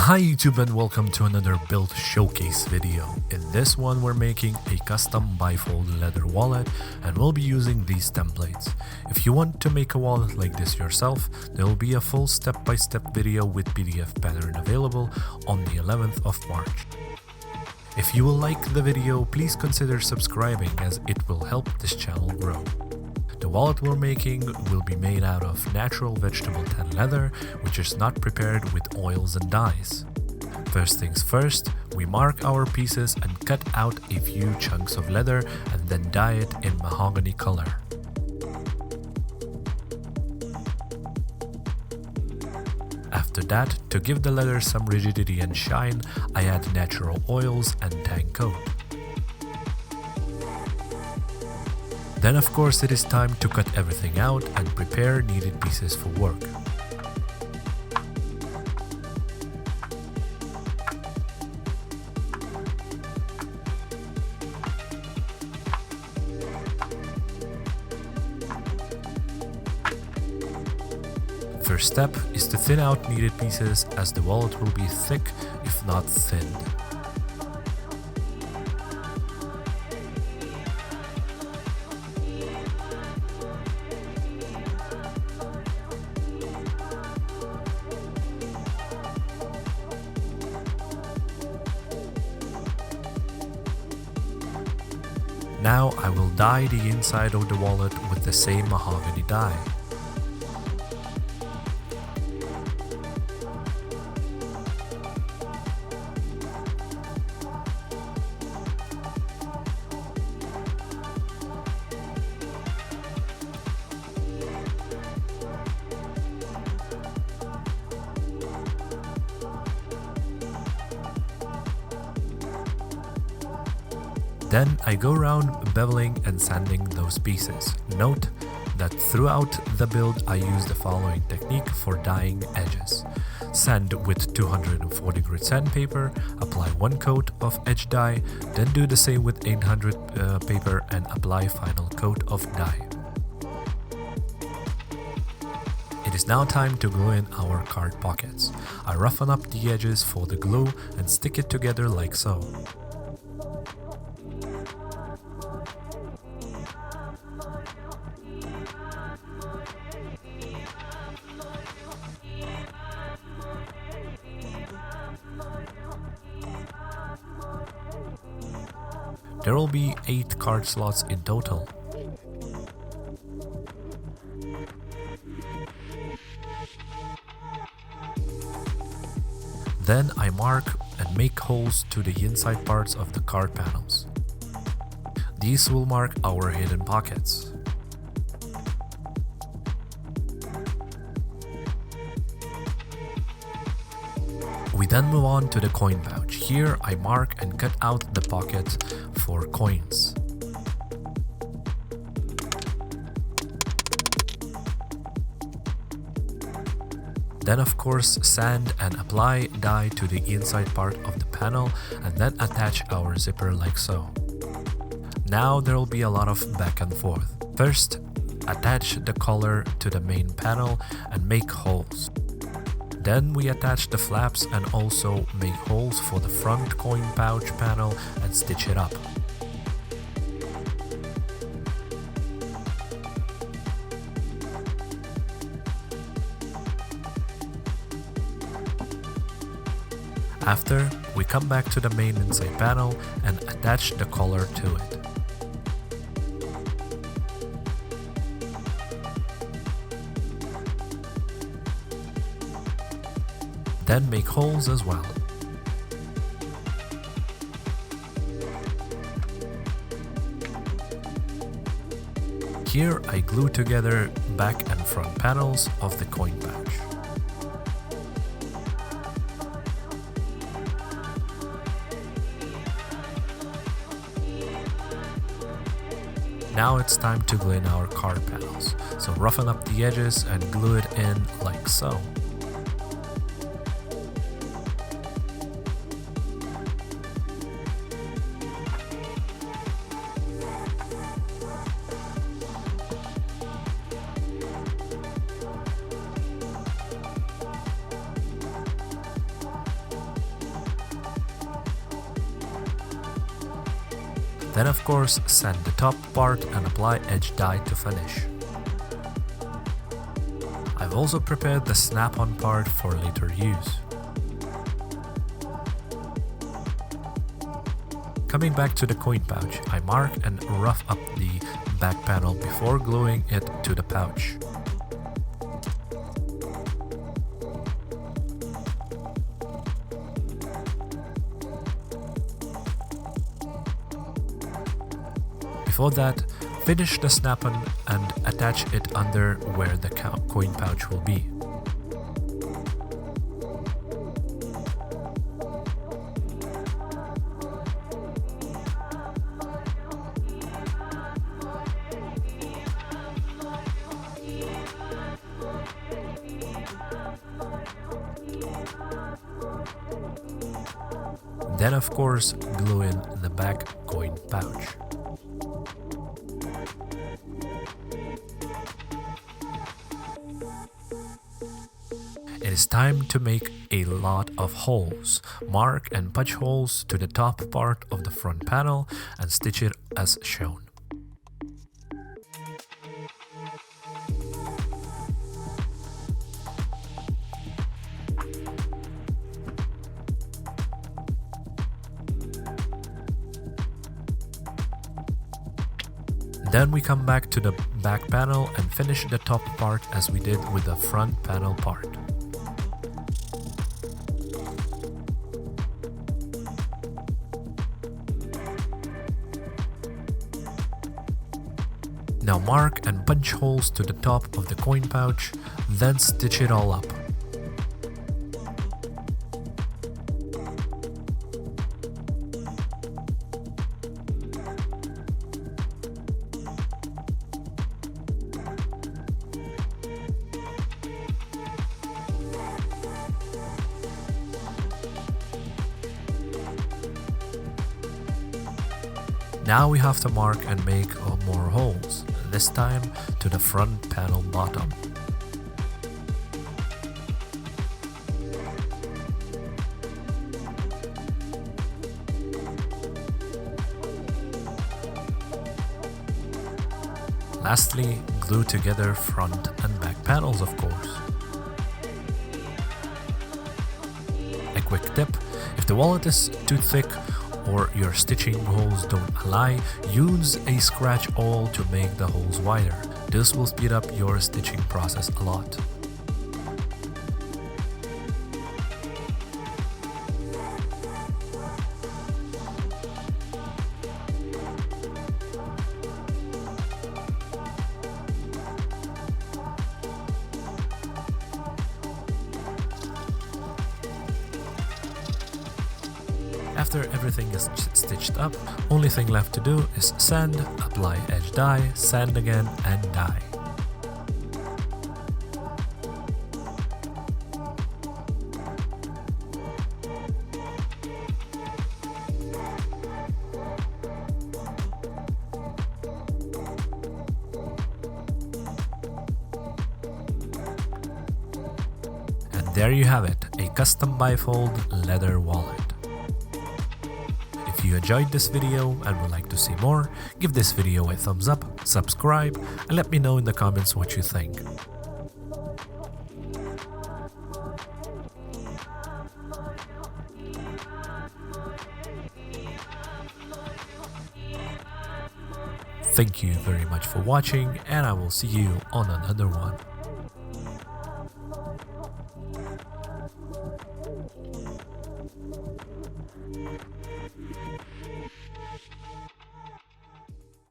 Hi YouTube and welcome to another build showcase video. In this one we're making a custom bifold leather wallet and we'll be using these templates. If you want to make a wallet like this yourself, there will be a full step-by-step video with PDF pattern available on the 11th of March. If you will like the video, please consider subscribing as it will help this channel grow. The wallet we're making will be made out of natural vegetable tan leather, which is not prepared with oils and dyes. First things first, we mark our pieces and cut out a few chunks of leather and then dye it in mahogany color. After that, to give the leather some rigidity and shine, I add natural oils and tan coat. Then of course it is time to cut everything out and prepare needed pieces for work. First step is to thin out needed pieces as the wallet will be thick if not thinned. Now I will dye the inside of the wallet with the same mahogany dye. Then I go around beveling and sanding those pieces. Note that throughout the build I use the following technique for dyeing edges. Sand with 240 grit sandpaper, apply one coat of edge dye, then do the same with 800 paper and apply final coat of dye. It is now time to glue in our card pockets. I roughen up the edges for the glue and stick it together like so. There will be 8 card slots in total. Then I mark and make holes to the inside parts of the card panels. These will mark our hidden pockets. We then move on to the coin pouch. Here I mark and cut out the pocket for coins. Then of course sand and apply dye to the inside part of the panel and then attach our zipper like so. Now there will be a lot of back and forth. First, attach the collar to the main panel and make holes. Then we attach the flaps and also make holes for the front coin pouch panel and stitch it up. After, we come back to the main inside panel and attach the collar to it. Then make holes as well. Here I glue together back and front panels of the coin pouch. Now it's time to glue in our card panels, so roughen up the edges and glue it in like so. Then of course sand the top part and apply edge dye to finish. I've also prepared the snap-on part for later use. Coming back to the coin pouch, I mark and rough up the back panel before gluing it to the pouch. Before that, finish the snap-on and attach it under where the coin pouch will be. Then of course, glue in the back coin pouch. It is time to make a lot of holes. Mark and punch holes to the top part of the front panel and stitch it as shown. Then we come back to the back panel and finish the top part as we did with the front panel part. Now mark and punch holes to the top of the coin pouch, then stitch it all up. Now we have to mark and make more holes, this time to the front panel bottom. Lastly, glue together front and back panels, of course. A quick tip, if the wallet is too thick or your stitching holes don't align, use a scratch awl to make the holes wider. This will speed up your stitching process a lot. After everything is stitched up, only thing left to do is sand, apply edge dye, sand again and dye. And there you have it, a custom bifold leather wallet. If you enjoyed this video and would like to see more, give this video a thumbs up, subscribe, and let me know in the comments what you think. Thank you very much for watching, and I will see you on another one.